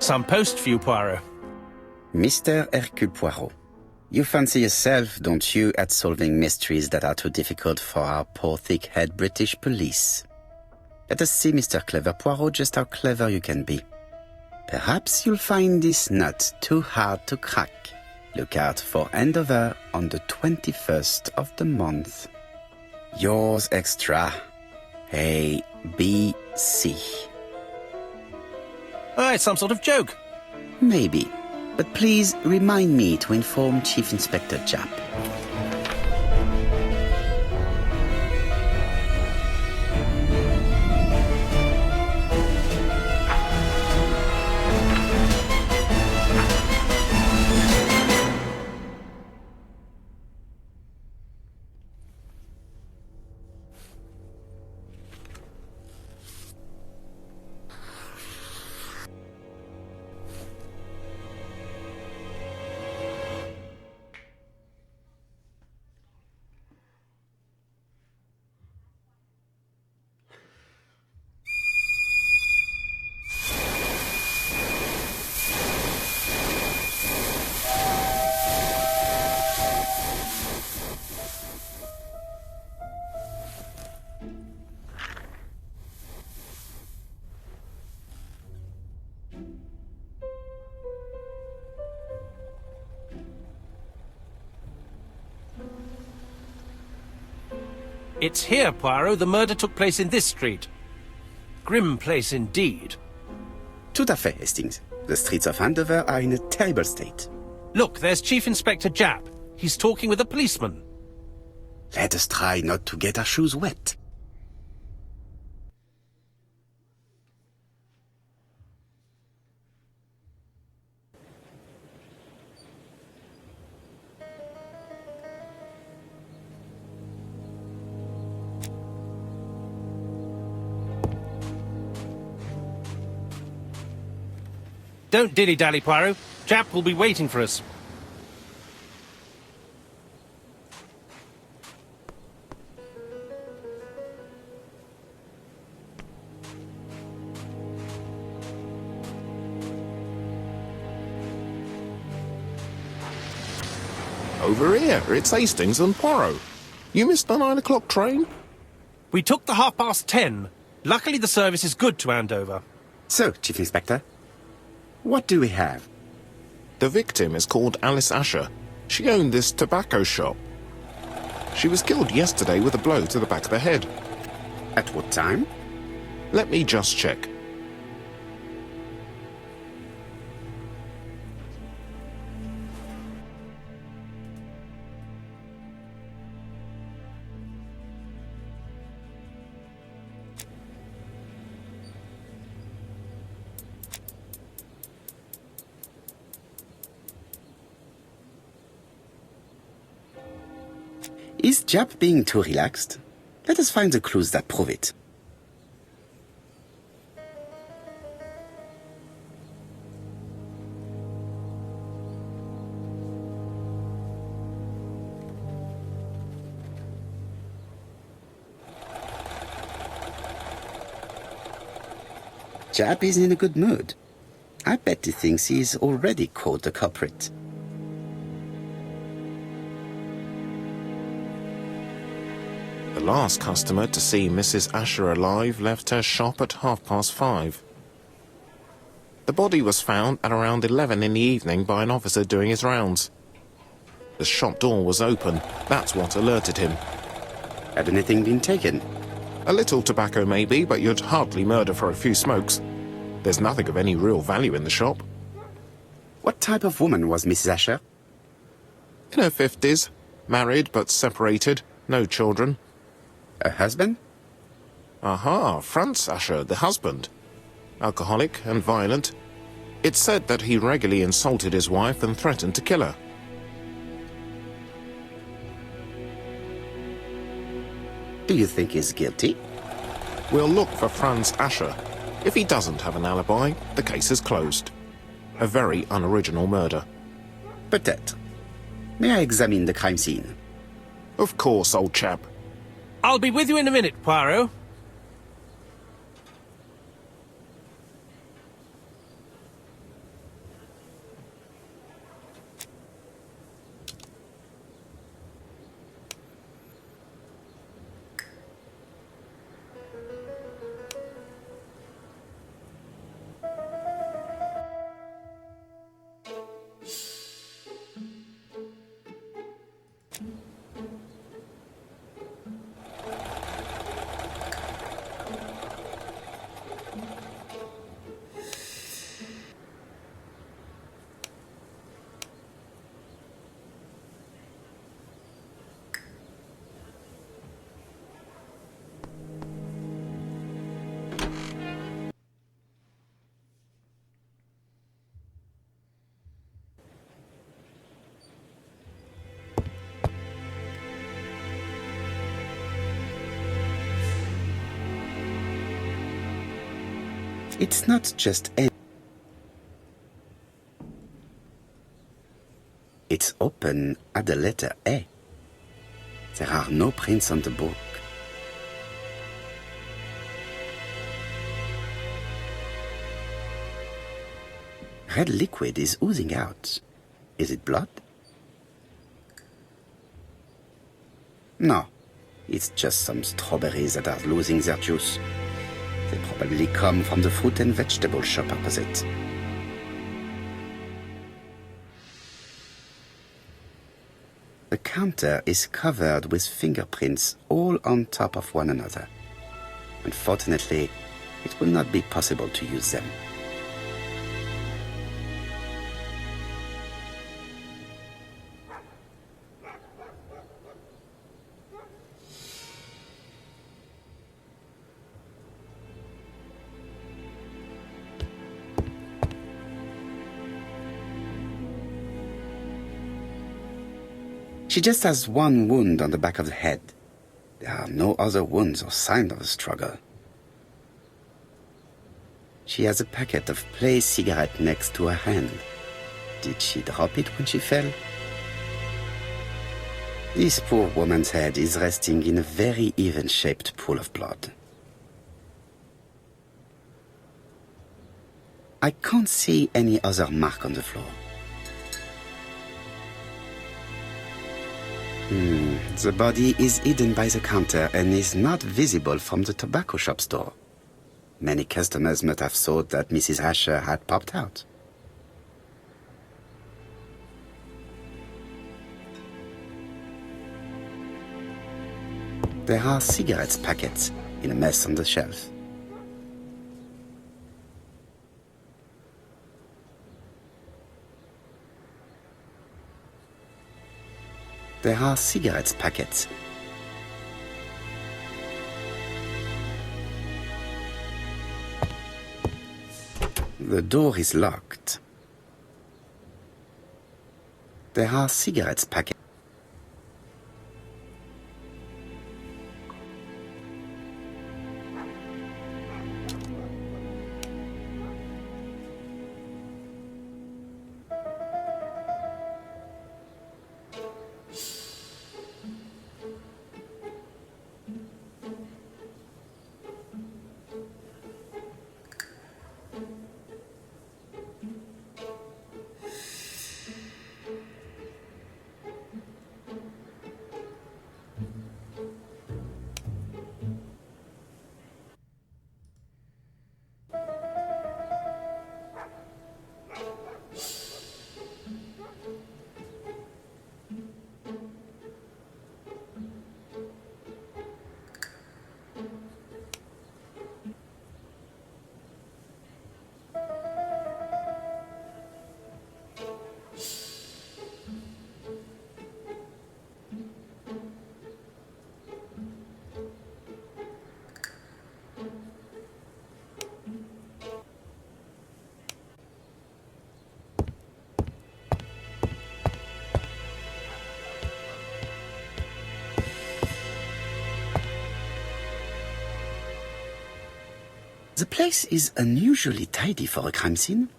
some post for you, Poirot. Mr. Hercule Poirot, you fancy yourself, don't you, at solving mysteries that are too difficult for our poor thick-head British police. Let us see, Mr. Clever Poirot, just how clever you can be. Perhaps you'll find this nut too hard to crack. Look out for handover on the 21st of the month. Yours extra, A, B, C. Oh, it's some sort of joke. Maybe. But please remind me to inform Chief Inspector Japp. It's here, Poirot. The murder took place in this street. Grim place indeed. Tout à fait, Hastings. The streets of Andover are in a terrible state. Look, there's Chief Inspector Japp. He's talking with a policeman. Let us try not to get our shoes wet. Don't dilly-dally, Poirot. Japp will be waiting for us. Over here, it's Hastings and Poirot. You missed the 9 o'clock train? We took the 10:30. Luckily the service is good to Andover. So, Chief Inspector, what do we have? The victim is called Alice Asher. She owned this tobacco shop. She was killed yesterday with a blow to the back of the head. At what time? Let me just check. Is Japp being too relaxed? Let us find the clues that prove it. Japp is in a good mood. I bet he thinks he's already caught the culprit. The last customer to see Mrs. Asher alive left her shop at 5:30. The body was found at around 11 in the evening by an officer doing his rounds. The shop door was open. That's what alerted him. Had anything been taken? A little tobacco maybe, but you'd hardly murder for a few smokes. There's nothing of any real value in the shop. What type of woman was Mrs. Asher? In her 50s, married but separated, no children. Her husband? Aha, Franz Asher, the husband. Alcoholic and violent. It's said that he regularly insulted his wife and threatened to kill her. Do you think he's guilty? We'll look for Franz Asher. If he doesn't have an alibi, the case is closed. A very unoriginal murder. Peut-être. May I examine the crime scene? Of course, old chap. I'll be with you in a minute, Poirot. It's not just any. It's open at the letter A. There are no prints on the book. Red liquid is oozing out. Is it blood? No, it's just some strawberries that are losing their juice. They probably come from the fruit and vegetable shop opposite. The counter is covered with fingerprints all on top of one another. Unfortunately, it will not be possible to use them. She just has one wound on the back of the head. There are no other wounds or signs of a struggle. She has a packet of play cigarette next to her hand. Did she drop it when she fell? This poor woman's head is resting in a very even-shaped pool of blood. I can't see any other mark on the floor. The body is hidden by the counter and is not visible from the tobacco shop door. Many customers must have thought that Mrs. Asher had popped out. There are cigarette packets in a mess on the shelf. There are cigarette packets. The door is locked. There are cigarette packets. The place is unusually tidy for a crime scene.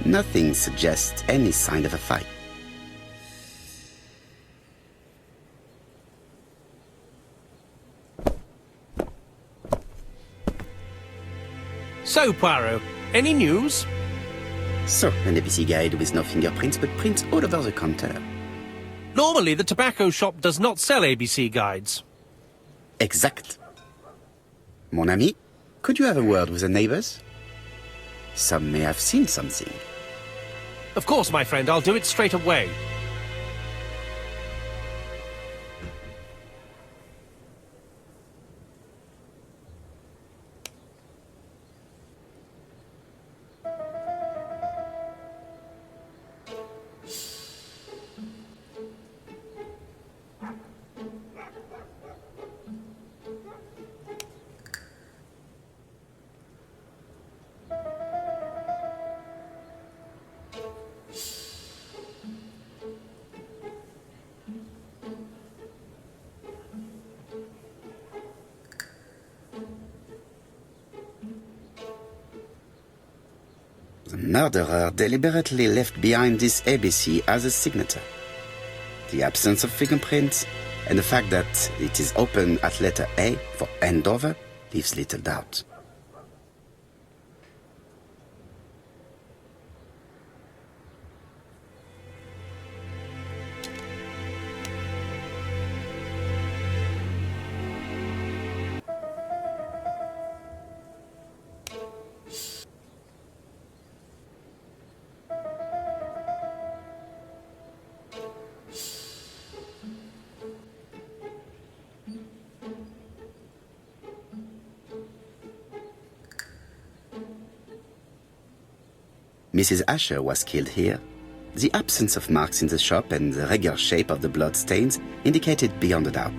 Nothing suggests any sign of a fight. So, Poirot, any news? So, an ABC guide with no fingerprints but prints all over the counter. Normally, the tobacco shop does not sell ABC guides. Exact. Mon ami, could you have a word with the neighbors? Some may have seen something. Of course, my friend, I'll do it straight away. The murderer deliberately left behind this ABC as a signature. The absence of fingerprints and the fact that it is open at letter A for Andover leaves little doubt. Mrs. Asher was killed here. The absence of marks in the shop and the regular shape of the blood stains indicated beyond a doubt.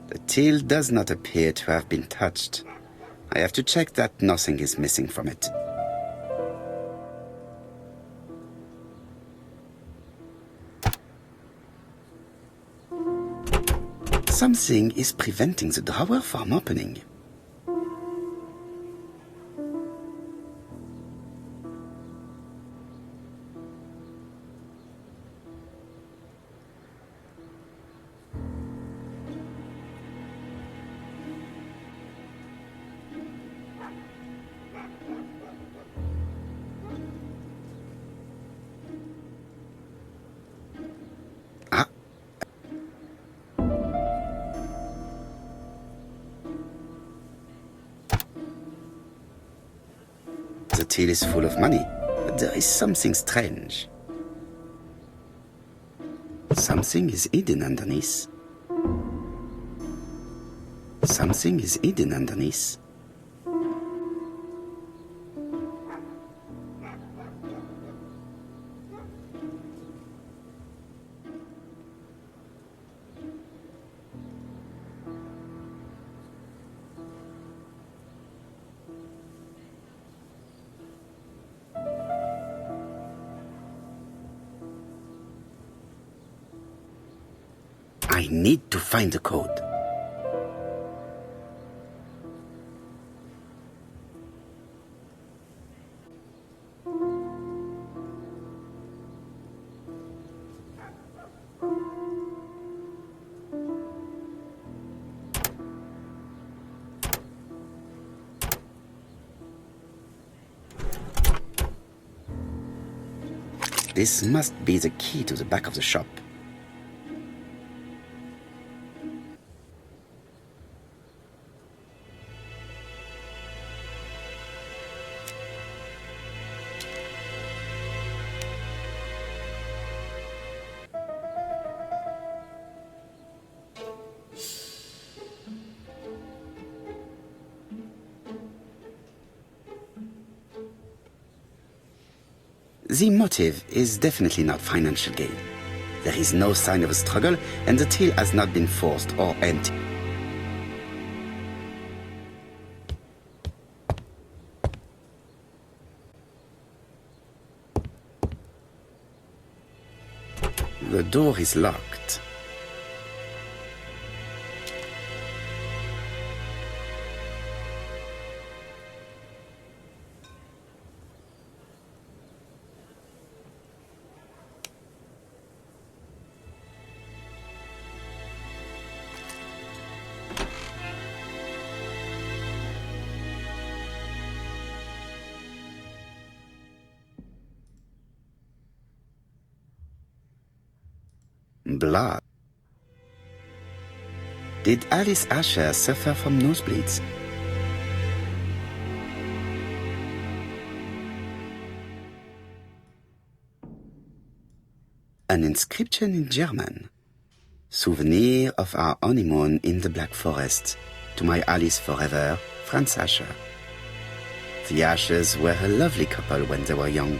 The till does not appear to have been touched. I have to check that nothing is missing from it. Something is preventing the drawer from opening. The till is full of money, but there is something strange. Something is hidden underneath. Something is hidden underneath. I need to find the code. This must be the key to the back of the shop. The motive is definitely not financial gain. There is no sign of a struggle, and the till has not been forced or empty. The door is locked. Blood. Did Alice Asher suffer from nosebleeds? An inscription in German. Souvenir of our honeymoon in the Black Forest. To my Alice forever, Franz Asher. The Ashers were a lovely couple when they were young.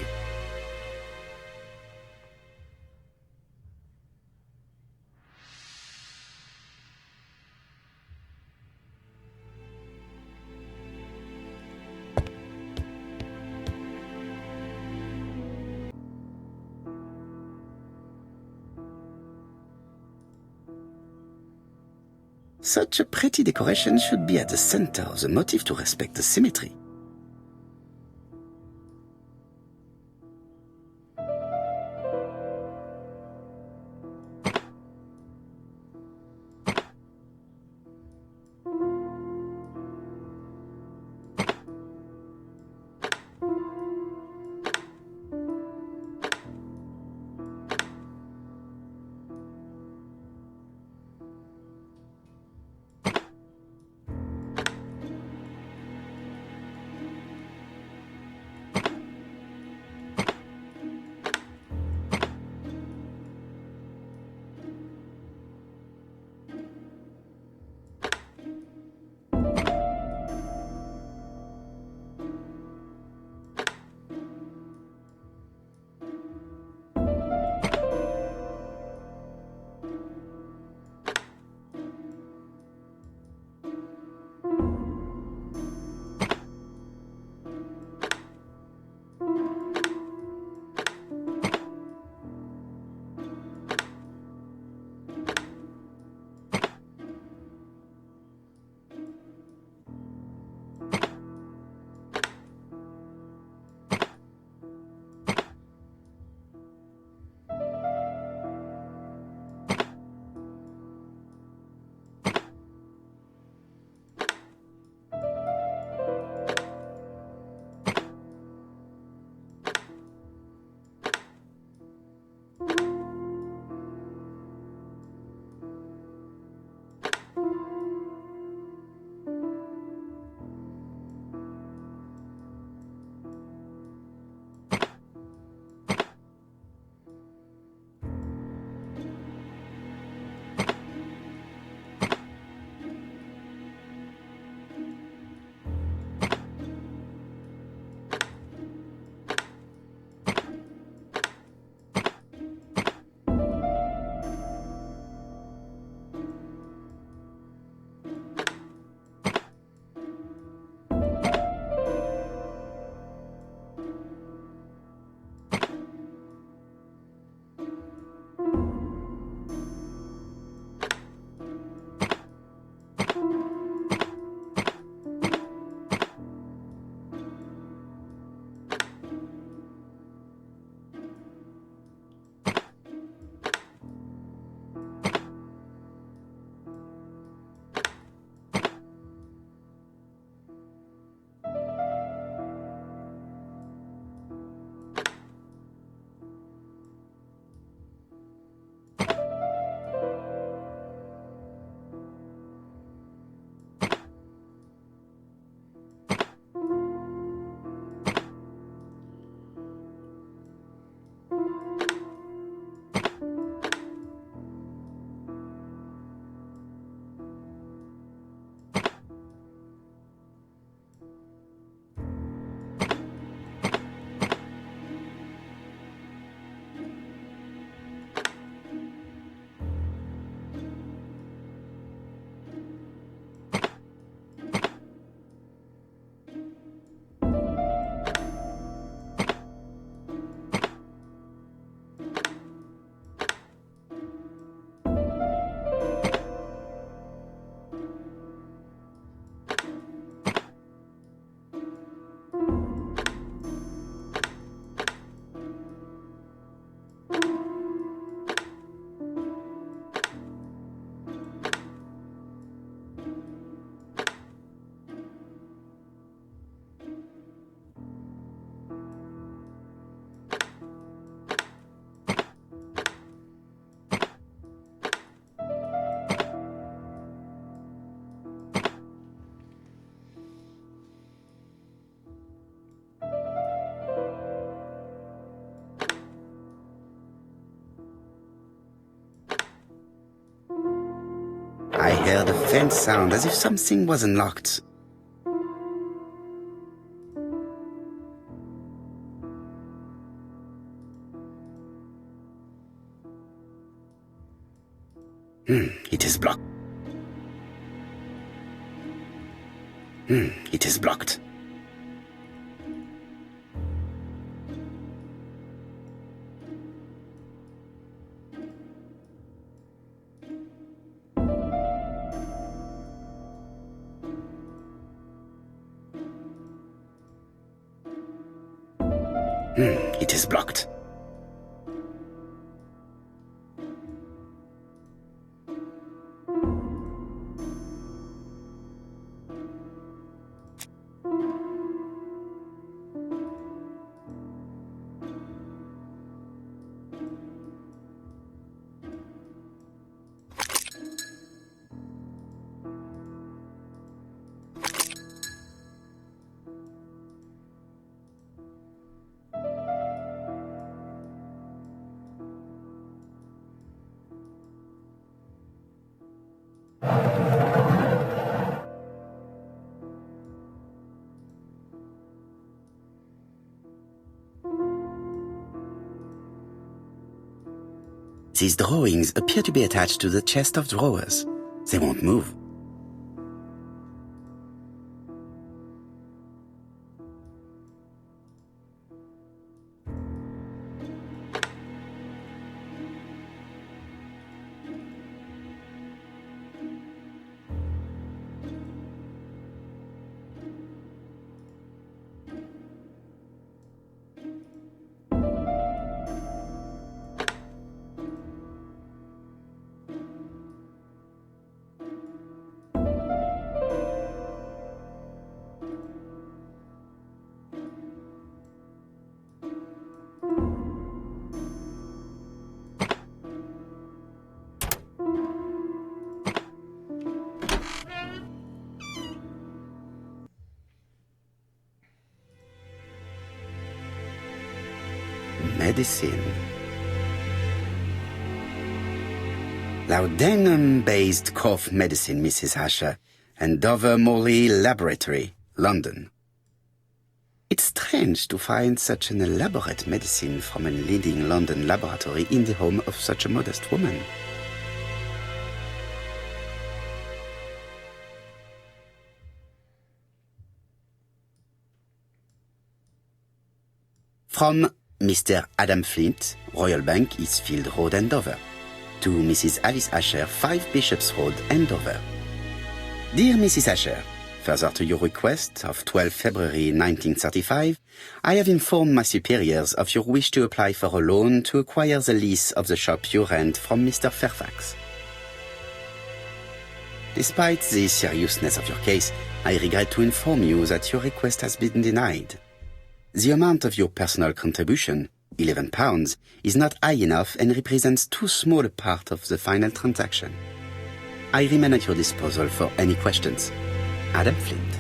Such a pretty decoration should be at the center of the motif to respect the symmetry. I heard a faint sound as if something was unlocked. It is blocked. It is blocked. It is blocked. These drawings appear to be attached to the chest of drawers. They won't move. Medicine. Laudanum-based cough medicine, Mrs. Asher, and Dover Morley Laboratory, London. It's strange to find such an elaborate medicine from a leading London laboratory in the home of such a modest woman. From Mr. Adam Flint, Royal Bank, Eastfield Road, Andover. To Mrs. Alice Asher, 5 Bishops Road, Andover. Dear Mrs. Asher, further to your request of 12 February 1935, I have informed my superiors of your wish to apply for a loan to acquire the lease of the shop you rent from Mr. Fairfax. Despite the seriousness of your case, I regret to inform you that your request has been denied. The amount of your personal contribution, £11, is not high enough and represents too small a part of the final transaction. I remain at your disposal for any questions. Adam Flint.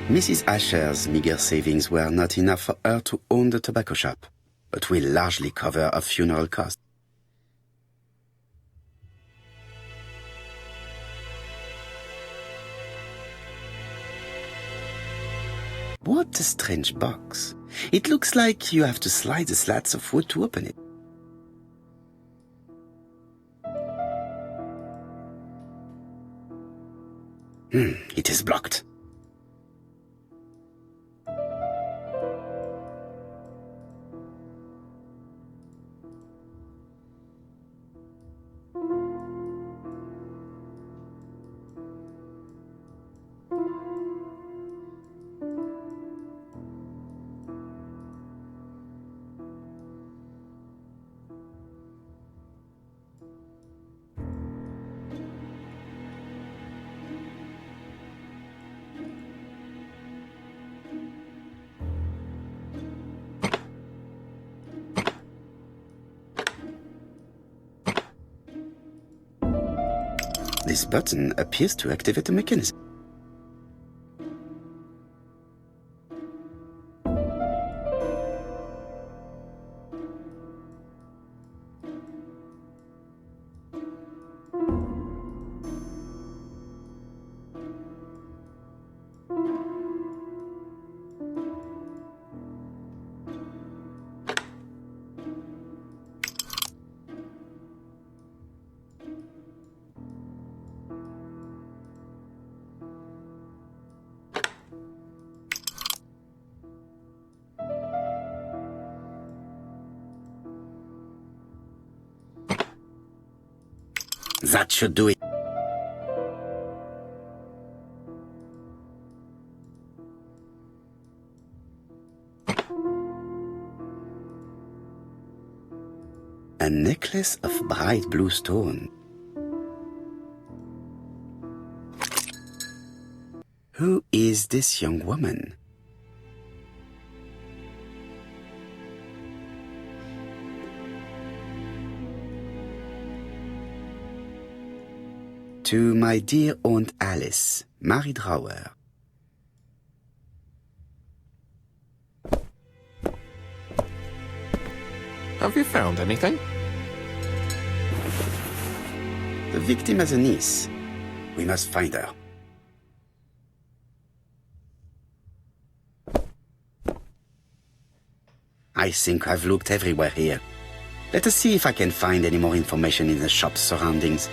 Mrs. Asher's meager savings were not enough for her to own the tobacco shop, but will largely cover her funeral costs. What a strange box. It looks like you have to slide the slats of wood to open it. It is blocked. This button appears to activate the mechanism. That should do it. necklace of bright blue stone. Who is this young woman? To my dear Aunt Alice, Mary Drower. Have you found anything? The victim has a niece. We must find her. I think I've looked everywhere here. Let us see if I can find any more information in the shop's surroundings.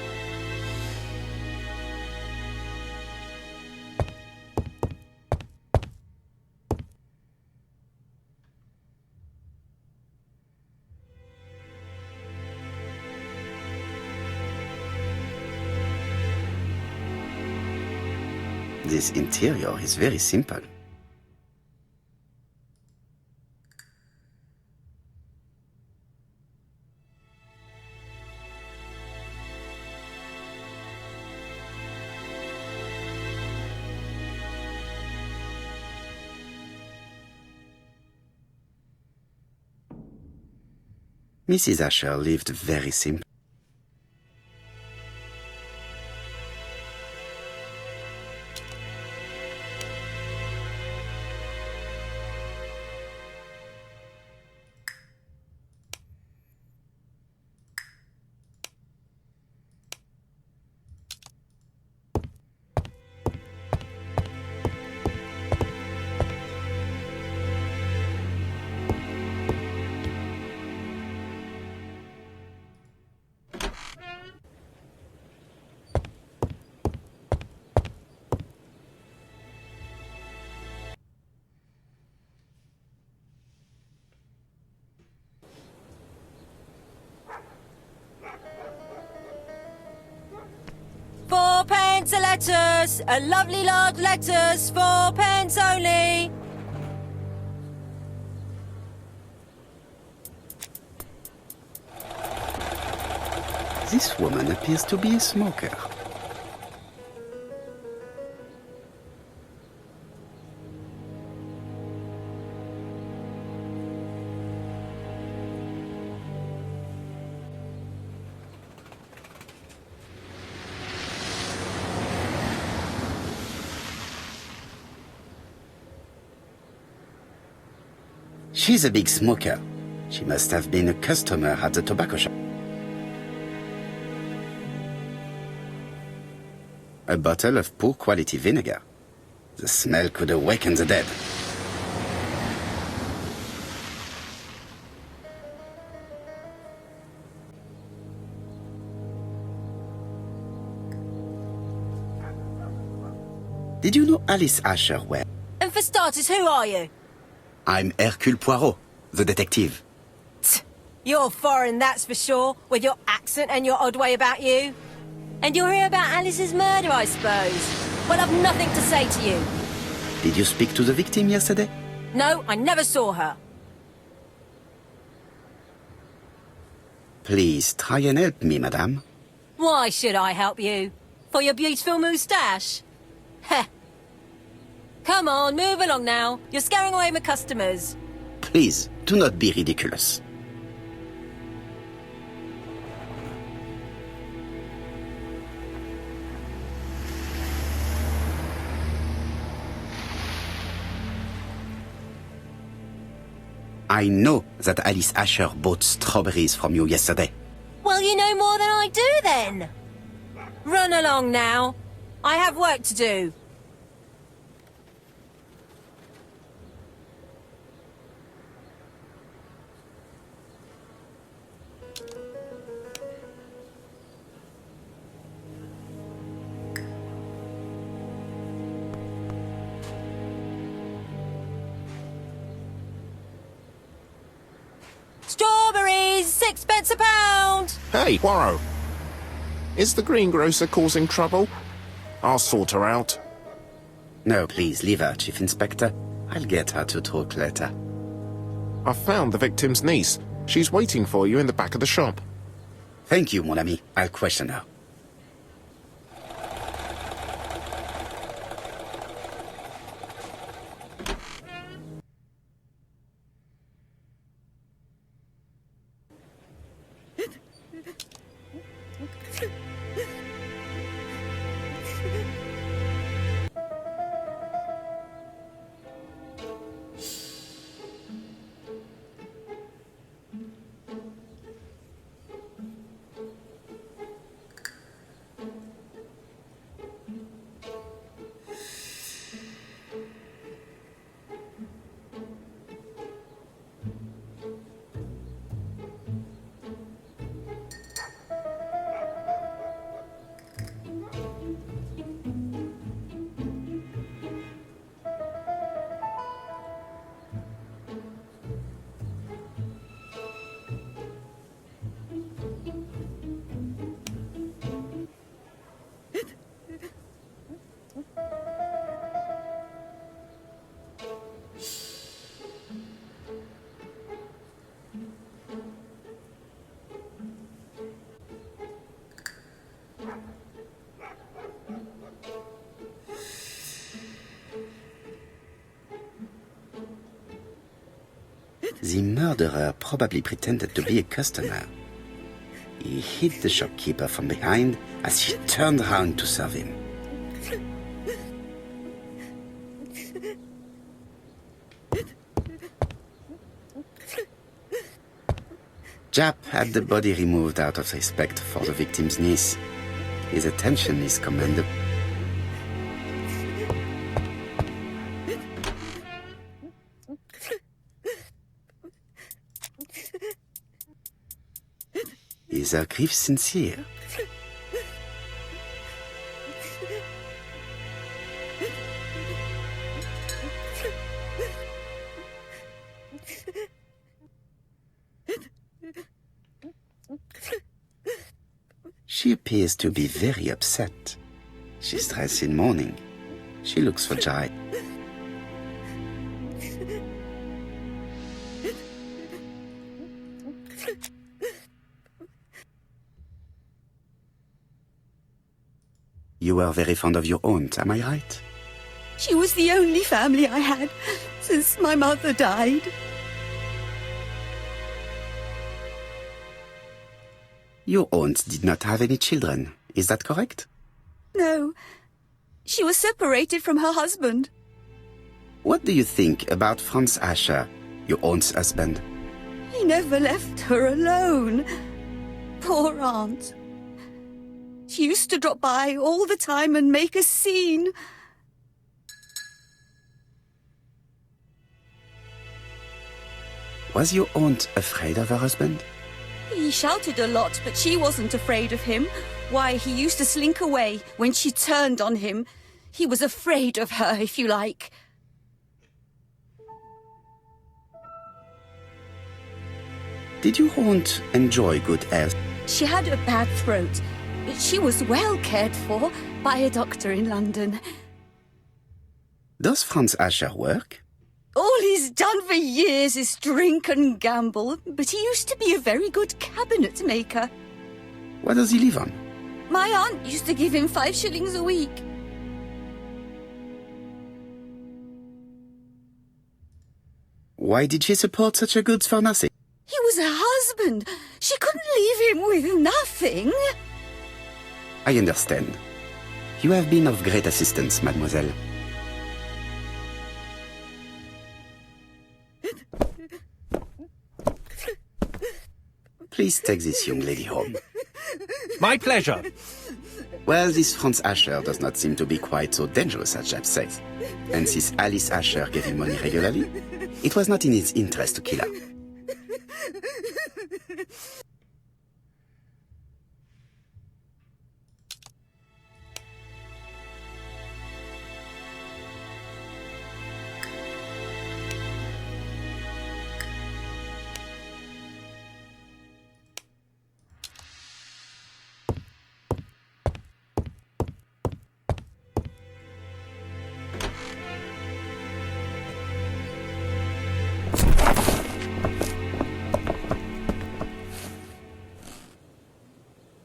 This interior is very simple. Mrs. Asher lived very simply. £4 a lettuce, a lovely large lettuce, 4p only. This woman appears to be a smoker. She's a big smoker. She must have been a customer at the tobacco shop. A bottle of poor quality vinegar. The smell could awaken the dead. Did you know Alice Asher well? And for starters, who are you? I'm Hercule Poirot, the detective. You're foreign, that's for sure, with your accent and your odd way about you. And you're here about Alice's murder, I suppose. Well, I've nothing to say to you. Did you speak to the victim yesterday? No, I never saw her. Please try and help me, madame. Why should I help you? For your beautiful moustache? Heh. Come on, move along now. You're scaring away my customers. Please, do not be ridiculous. I know that Alice Asher bought strawberries from you yesterday. Well, you know more than I do, then. Run along now. I have work to do. Strawberries, 6p a pound. Hey, Poirot. Is the greengrocer causing trouble? I'll sort her out. No, please, leave her, Chief Inspector. I'll get her to talk later. I've found the victim's niece. She's waiting for you in the back of the shop. Thank you, mon ami. I'll question her. The murderer probably pretended to be a customer. He hit the shopkeeper from behind as she turned around to serve him. Jap had the body removed out of respect for the victim's niece. His attention is commendable. Is her grief sincere? She appears to be very upset. She's dressed in mourning. She looks fragile. You were very fond of your aunt, am I right? She was the only family I had since my mother died. Your aunt did not have any children, is that correct? No, she was separated from her husband. What do you think about Franz Asher, your aunt's husband? He never left her alone. Poor aunt. She used to drop by all the time and make a scene. Was your aunt afraid of her husband? He shouted a lot, but she wasn't afraid of him. Why, he used to slink away when she turned on him. He was afraid of her, if you like. Did your aunt enjoy good health? She had a bad throat, but she was well cared for by a doctor in London. Does Franz Asher work? All he's done for years is drink and gamble, but he used to be a very good cabinet maker. What does he live on? My aunt used to give him 5 shillings a week. Why did she support such a goods for nothing? He was her husband. She couldn't leave him with nothing. I understand. You have been of great assistance, mademoiselle. Please take this young lady home. My pleasure. Well, this Franz Asher does not seem to be quite so dangerous as Jap says. And since Alice Asher gave him money regularly, it was not in his interest to kill her.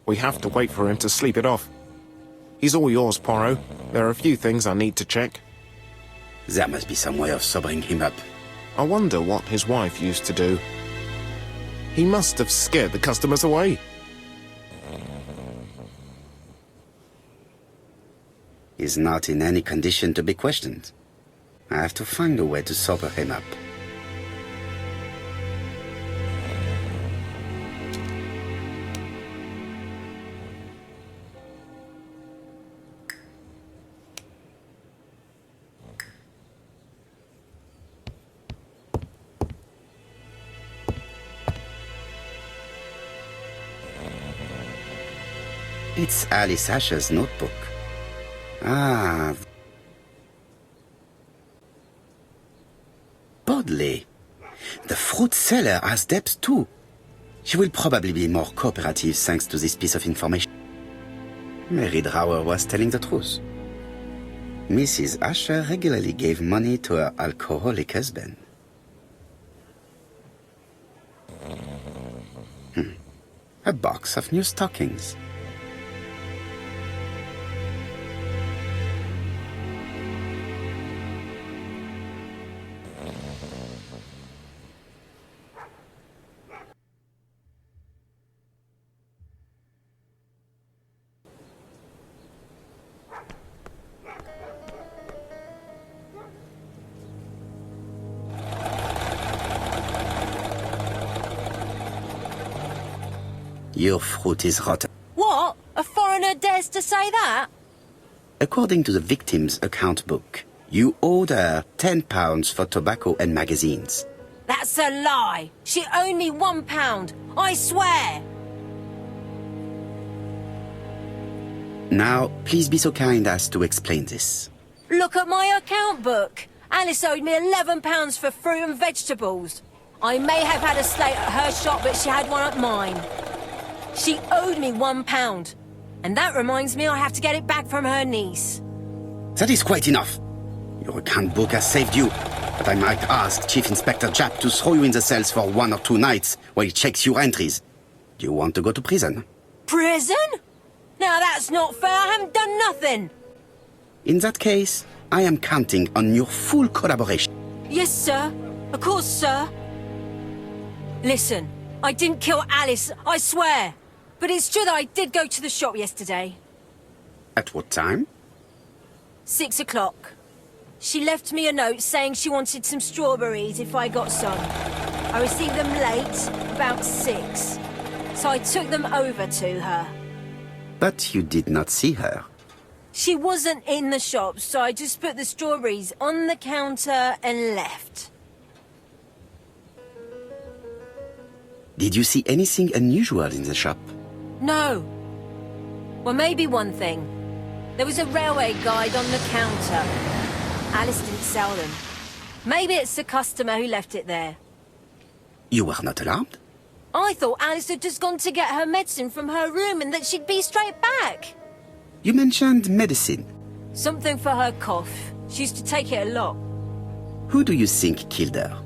We have to wait for him to sleep it off. He's all yours, Poirot. There are a few things I need to check. There must be some way of sobering him up. I wonder what his wife used to do. He must have scared the customers away. He's not in any condition to be questioned. I have to find a way to sober him up. It's Alice Asher's notebook. Ah. Bodley. The fruit seller has debts too. She will probably be more cooperative thanks to this piece of information. Mary Drower was telling the truth. Mrs. Asher regularly gave money to her alcoholic husband. A box of new stockings. Your fruit is rotten. What? A foreigner dares to say that? According to the victim's account book, you owed her £10 for tobacco and magazines. That's a lie. She owed me £1. I swear. Now, please be so kind as to explain this. Look at my account book. Alice owed me £11 for fruit and vegetables. I may have had a slate at her shop, but she had one at mine. She owed me £1. And that reminds me I have to get it back from her niece. That is quite enough. Your account book has saved you, but I might ask Chief Inspector Japp to throw you in the cells for 1 or 2 nights while he checks your entries. Do you want to go to prison? Prison? Now that's not fair. I haven't done nothing. In that case, I am counting on your full collaboration. Yes, sir. Of course, sir. Listen, I didn't kill Alice, I swear. But it's true that I did go to the shop yesterday. At what time? 6 o'clock. She left me a note saying she wanted some strawberries if I got some. I received them late, about 6. So I took them over to her. But you did not see her. She wasn't in the shop, so I just put the strawberries on the counter and left. Did you see anything unusual in the shop? No. Well, maybe one thing. There was a railway guide on the counter. Alice didn't sell them. Maybe it's the customer who left it there. You were not alarmed? I thought Alice had just gone to get her medicine from her room and that she'd be straight back. You mentioned medicine. Something for her cough. She used to take it a lot. Who do you think killed her?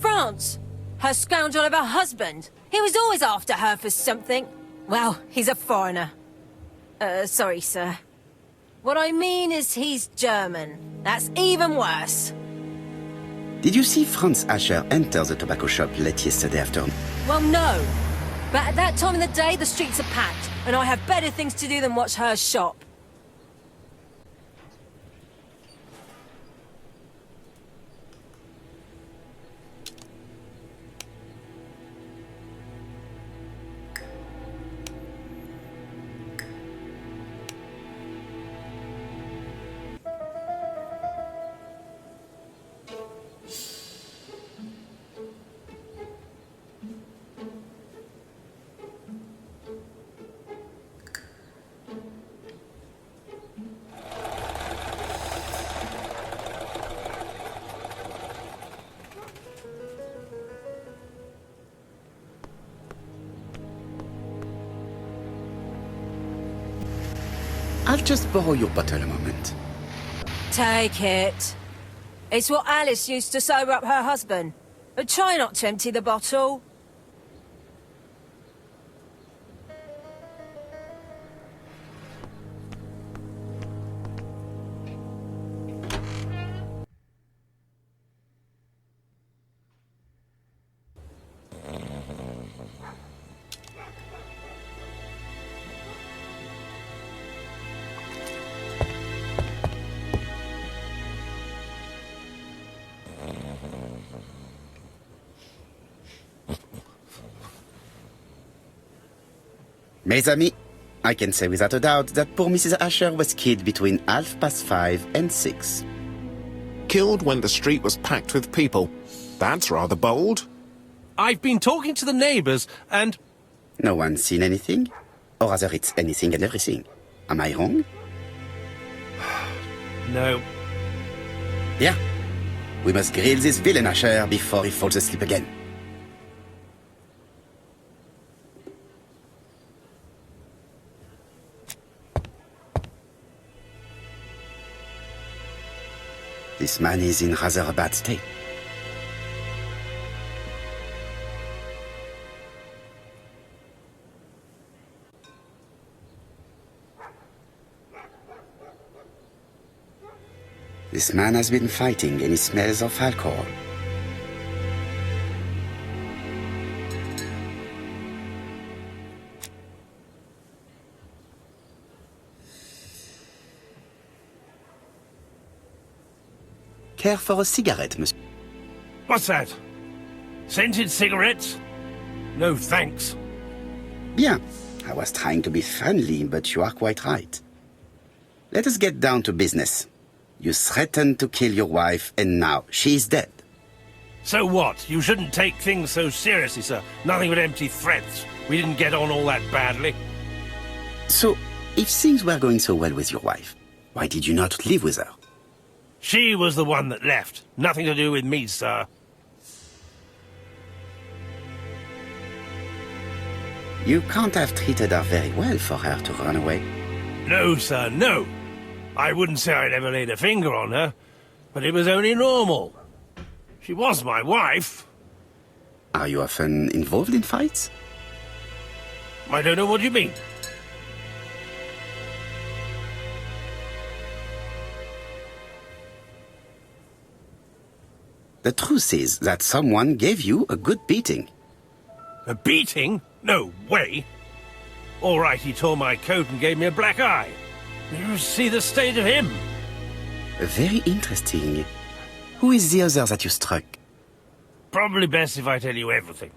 France. Her scoundrel of a husband. He was always after her for something. Well, he's a foreigner. Sorry, sir. What I mean is he's German. That's even worse. Did you see Franz Asher enter the tobacco shop late yesterday afternoon? Well, no. But at that time of the day, the streets are packed, and I have better things to do than watch her shop. I'll just borrow your bottle a moment. Take it. It's what Alice used to sober up her husband. But try not to empty the bottle. Mes amis, I can say without a doubt that poor Mrs. Asher was killed between 5:30 and 6. Killed when the street was packed with people. That's rather bold. I've been talking to the neighbours, and... No one's seen anything? Or rather, it's anything and everything. Am I wrong? No. Yeah. We must grill this villain Asher before he falls asleep again. This man is in rather a bad state. This man has been fighting and he smells of alcohol. Care for a cigarette, monsieur? What's that? Scented cigarettes? No thanks. Bien. I was trying to be friendly, but you are quite right. Let us get down to business. You threatened to kill your wife, and now she is dead. So what? You shouldn't take things so seriously, sir. Nothing but empty threats. We didn't get on all that badly. So, if things were going so well with your wife, why did you not live with her? She was the one that left. Nothing to do with me, sir. You can't have treated her very well for her to run away. No, sir, no. I wouldn't say I'd ever laid a finger on her, but it was only normal. She was my wife. Are you often involved in fights? I don't know what you mean. The truth is that someone gave you a good beating. A beating? No way. All right, he tore my coat and gave me a black eye. You see the state of him? Very interesting. Who is the other that you struck? Probably best if I tell you everything.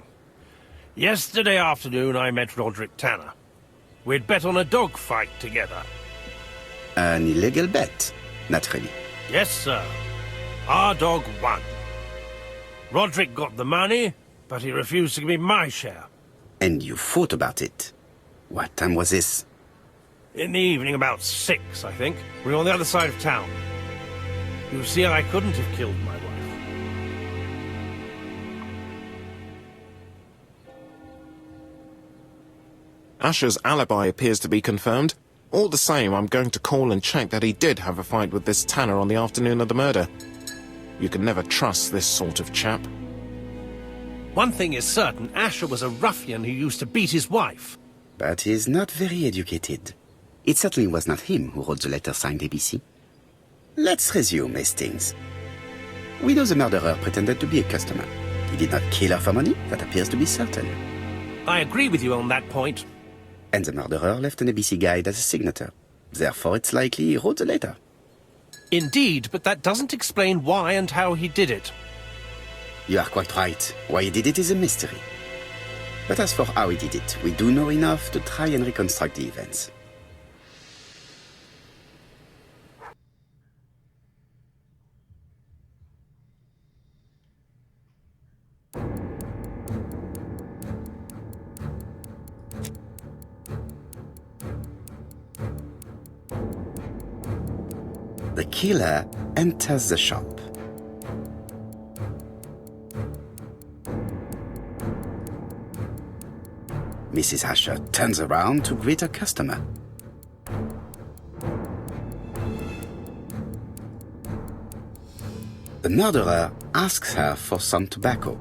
Yesterday afternoon, I met Roderick Tanner. We'd bet on a dog fight together. An illegal bet, naturally. Yes, sir. Our dog won. Roderick got the money, but he refused to give me my share. And you fought about it. What time was this? In the evening, about 6, I think. We were on the other side of town. You see, I couldn't have killed my wife. Asher's alibi appears to be confirmed. All the same, I'm going to call and check that he did have a fight with this Tanner on the afternoon of the murder. You can never trust this sort of chap. One thing is certain, Asher was a ruffian who used to beat his wife. But he's not very educated. It certainly was not him who wrote the letter signed ABC. Let's resume, Hastings. We know the murderer pretended to be a customer. He did not kill her for money, that appears to be certain. I agree with you on that point. And the murderer left an ABC guide as a signature. Therefore, it's likely he wrote the letter. Indeed, but that doesn't explain why and how he did it. You are quite right. Why he did it is a mystery. But as for how he did it, we do know enough to try and reconstruct the events. The killer enters the shop. Mrs. Asher turns around to greet her customer. The murderer asks her for some tobacco.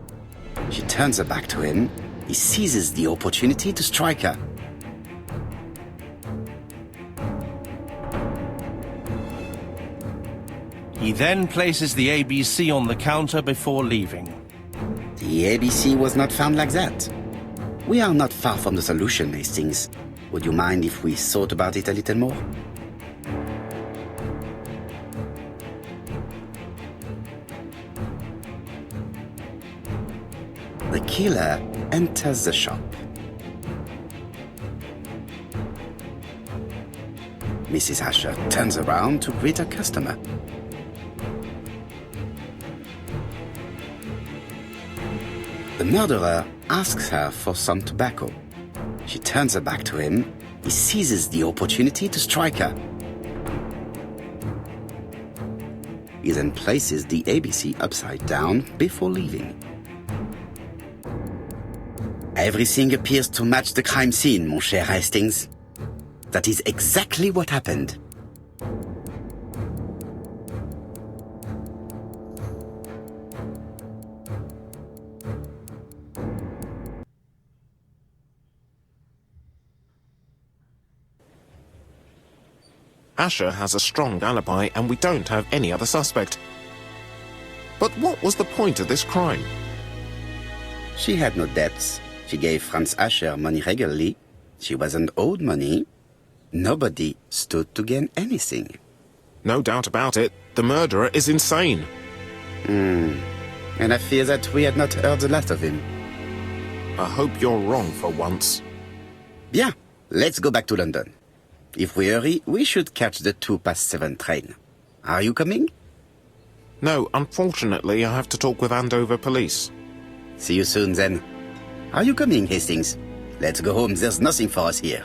She turns her back to him. He seizes the opportunity to strike her. He then places the ABC on the counter before leaving. The ABC was not found like that. We are not far from the solution, Hastings. Would you mind if we thought about it a little more? The killer enters the shop. Mrs. Asher turns around to greet her customer. The murderer asks her for some tobacco. She turns her back to him. He seizes the opportunity to strike her. He then places the ABC upside down before leaving. Everything appears to match the crime scene, mon cher Hastings. That is exactly what happened. Asher has a strong alibi and we don't have any other suspect. But what was the point of this crime? She had no debts. She gave Franz Asher money regularly. She wasn't owed money. Nobody stood to gain anything. No doubt about it, the murderer is insane. And I fear that we had not heard the last of him. I hope you're wrong for once. Bien, let's go back to London. If we hurry, we should catch the 7:02 train. Are you coming? No, unfortunately, I have to talk with Andover police. See you soon, then. Are you coming, Hastings? Let's go home. There's nothing for us here.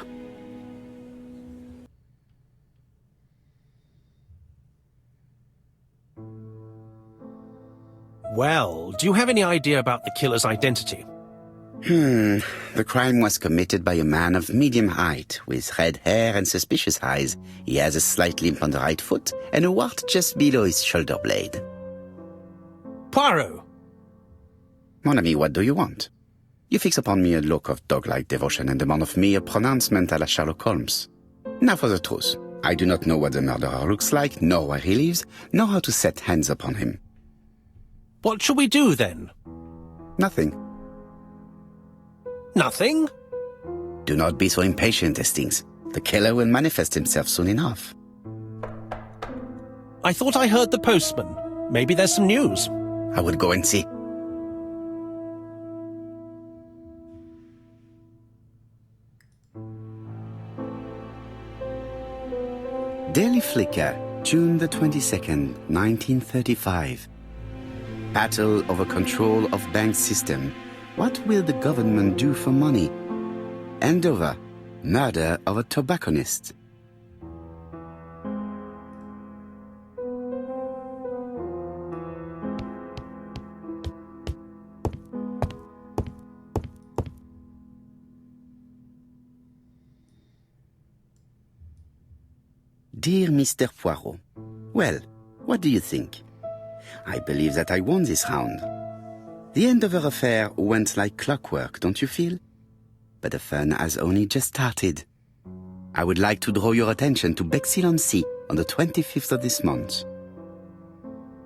Well, do you have any idea about the killer's identity? The crime was committed by a man of medium height, with red hair and suspicious eyes. He has a slight limp on the right foot and a wart just below his shoulder blade. Poirot! Mon ami, what do you want? You fix upon me a look of dog-like devotion and demand of me a pronouncement à la Sherlock Holmes. Now for the truth. I do not know what the murderer looks like, nor where he lives, nor how to set hands upon him. What shall we do, then? Nothing. Nothing? Do not be so impatient, Hastings. The killer will manifest himself soon enough. I thought I heard the postman. Maybe there's some news. I will go and see. Daily Flicker, June the 22nd, 1935. Battle over control of bank system. What will the government do for money? Andover, murder of a tobacconist. Dear Mr. Poirot, well, what do you think? I believe that I won this round. The Andover affair went like clockwork, don't you feel? But the fun has only just started. I would like to draw your attention to Bexhill-on-Sea on the 25th of this month.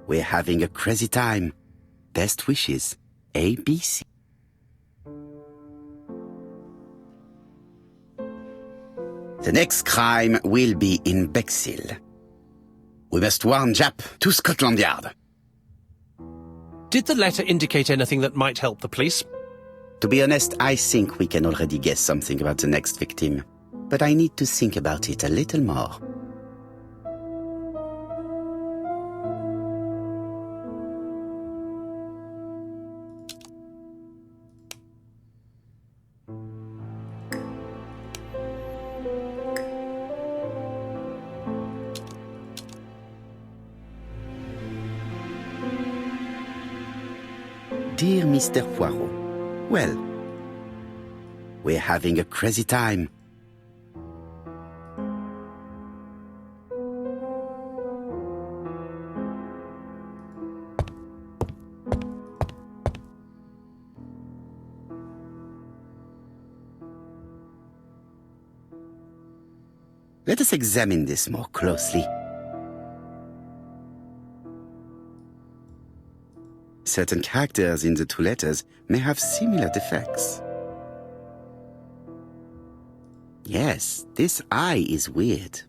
We're having a crazy time. Best wishes, ABC. The next crime will be in Bexhill. We must warn Jap to Scotland Yard. Did the letter indicate anything that might help the police? To be honest, I think we can already guess something about the next victim. But I need to think about it a little more. Dear Mr. Poirot, well, we're having a crazy time. Let us examine this more closely. Certain characters in the two letters may have similar defects. Yes, this I is weird.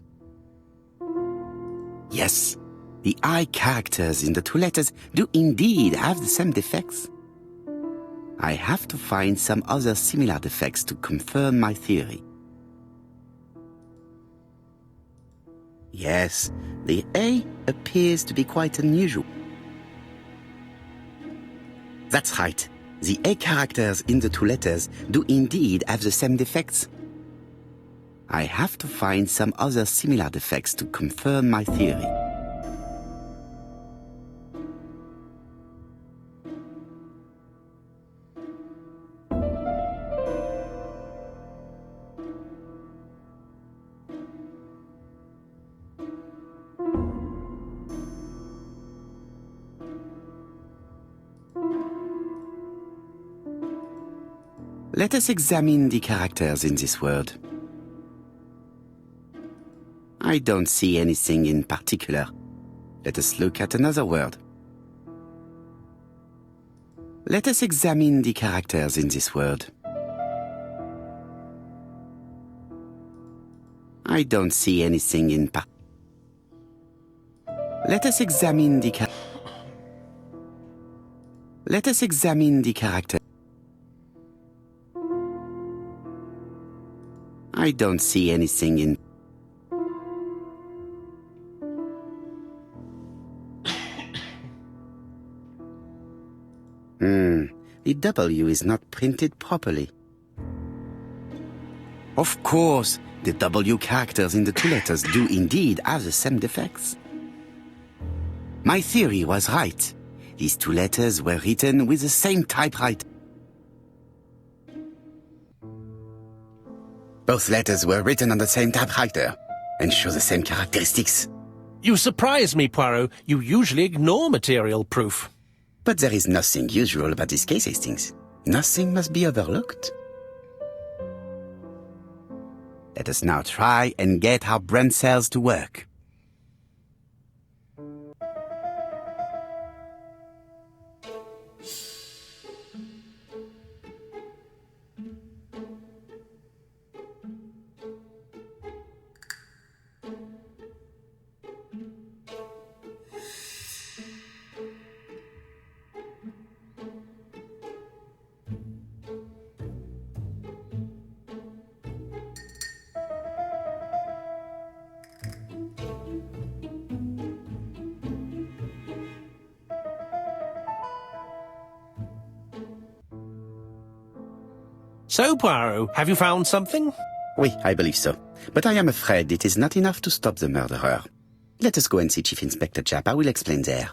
Yes, the I characters in the two letters do indeed have the same defects. I have to find some other similar defects to confirm my theory. Yes, the A appears to be quite unusual. That's right. The A characters in the two letters do indeed have the same defects. I have to find some other similar defects to confirm my theory. Let us examine the characters in this word. I don't see anything in particular. Let us look at another word. Let us examine the characters in this word. I don't see anything in particular. Let us examine the Let us examine the character. I don't see anything in... The W is not printed properly. Of course, the W characters in the two letters do indeed have the same defects. My theory was right. These two letters were written with the same typewriter. Both letters were written on the same typewriter and show the same characteristics. You surprise me, Poirot. You usually ignore material proof. But there is nothing usual about this case, Hastings. Nothing must be overlooked. Let us now try and get our brain cells to work. So, Poirot, have you found something? Oui, I believe so. But I am afraid it is not enough to stop the murderer. Let us go and see Chief Inspector Japp. I will explain there.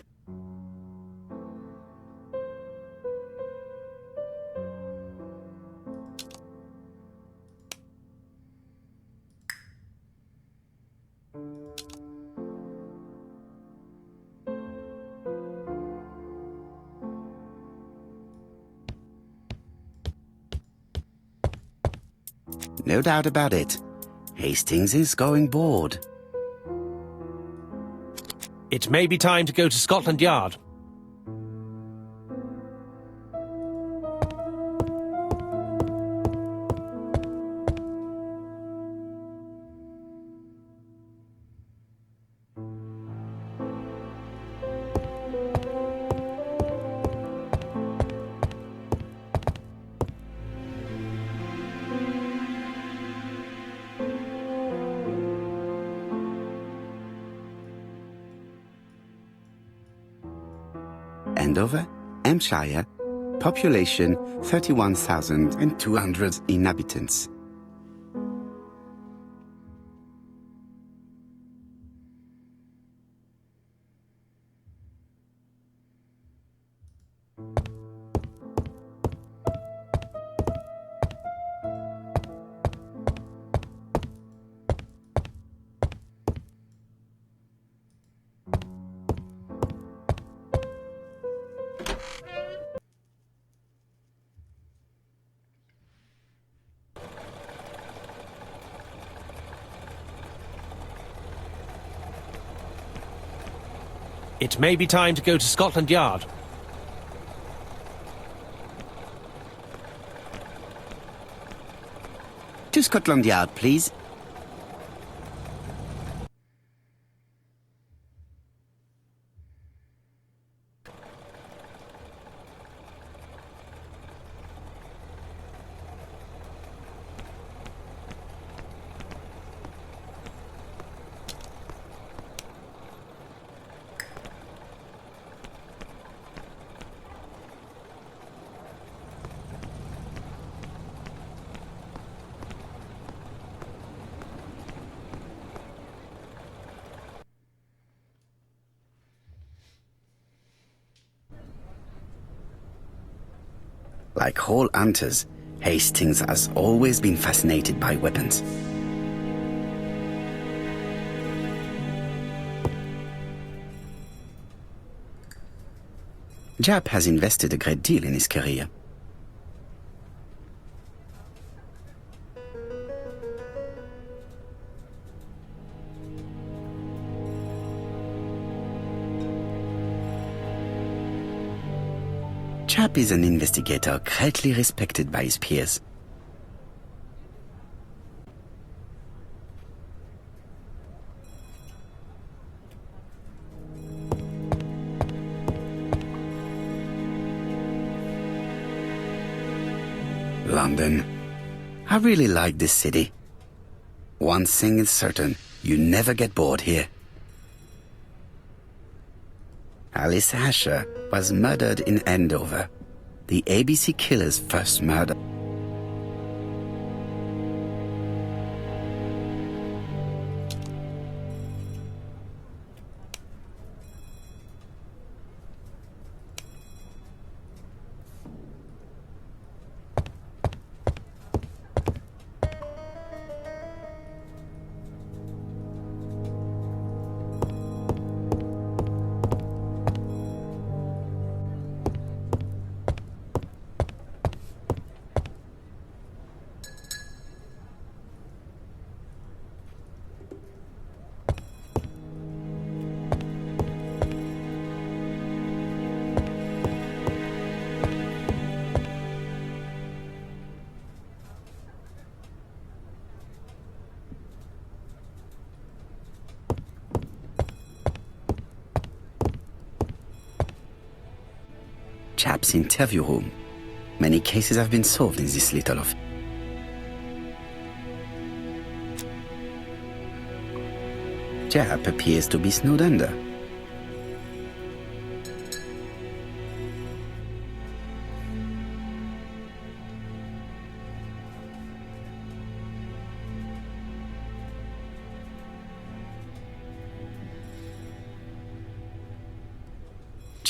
No doubt about it. Hastings is going bored. It may be time to go to Scotland Yard. Andover, Hampshire, population 31,200 inhabitants. It may be time to go to Scotland Yard. To Scotland Yard, please. Like all hunters, Hastings has always been fascinated by weapons. Japp has invested a great deal in his career. Japp is an investigator greatly respected by his peers. London. I really like this city. One thing is certain, you never get bored here. Alice Asher was murdered in Andover, the ABC killer's first murder. Japp's interview room. Many cases have been solved in this little office. Japp appears to be snowed under.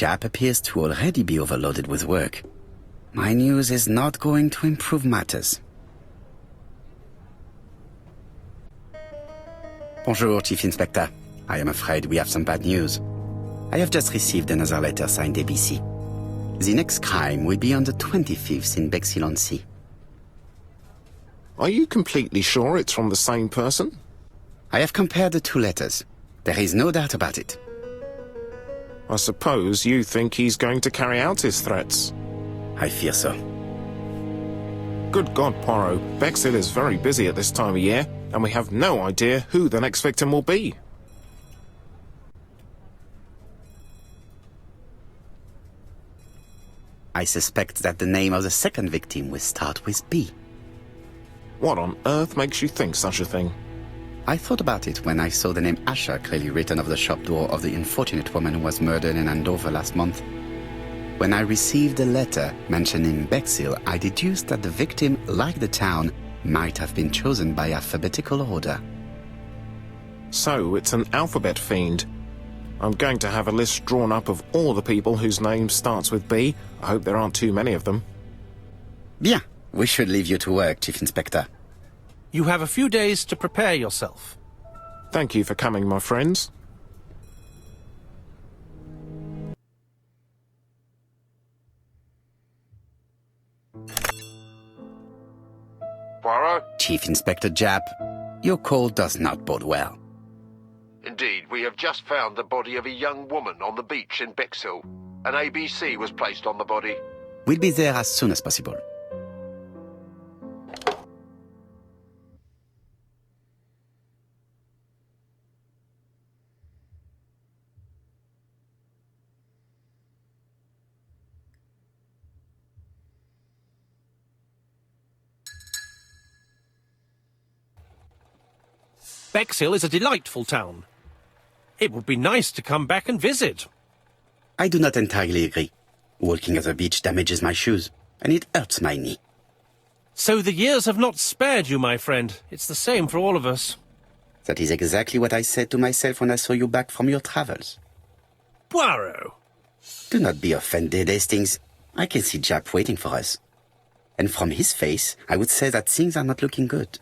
Japp appears to already be overloaded with work. My news is not going to improve matters. Bonjour, Chief Inspector. I am afraid we have some bad news. I have just received another letter signed ABC. The next crime will be on the 25th in Bexhill-on-Sea. Are you completely sure it's from the same person? I have compared the two letters. There is no doubt about it. I suppose you think he's going to carry out his threats. I fear so. Good God, Poirot. Bexhill is very busy at this time of year, and we have no idea who the next victim will be. I suspect that the name of the second victim will start with B. What on earth makes you think such a thing? I thought about it when I saw the name Asher clearly written over the shop door of the unfortunate woman who was murdered in Andover last month. When I received a letter mentioning Bexhill, I deduced that the victim, like the town, might have been chosen by alphabetical order. So it's an alphabet fiend. I'm going to have a list drawn up of all the people whose name starts with B. I hope there aren't too many of them. Bien, we should leave you to work, Chief Inspector. You have a few days to prepare yourself. Thank you for coming, my friends. Poirot? Chief Inspector Japp, your call does not bode well. Indeed, we have just found the body of a young woman on the beach in Bexhill. An ABC was placed on the body. We'll be there as soon as possible. Bexhill is a delightful town. It would be nice to come back and visit. I do not entirely agree. Walking at the beach damages my shoes, and it hurts my knee. So the years have not spared you, my friend. It's the same for all of us. That is exactly what I said to myself when I saw you back from your travels. Poirot! Do not be offended, Hastings. I can see Japp waiting for us. And from his face, I would say that things are not looking good.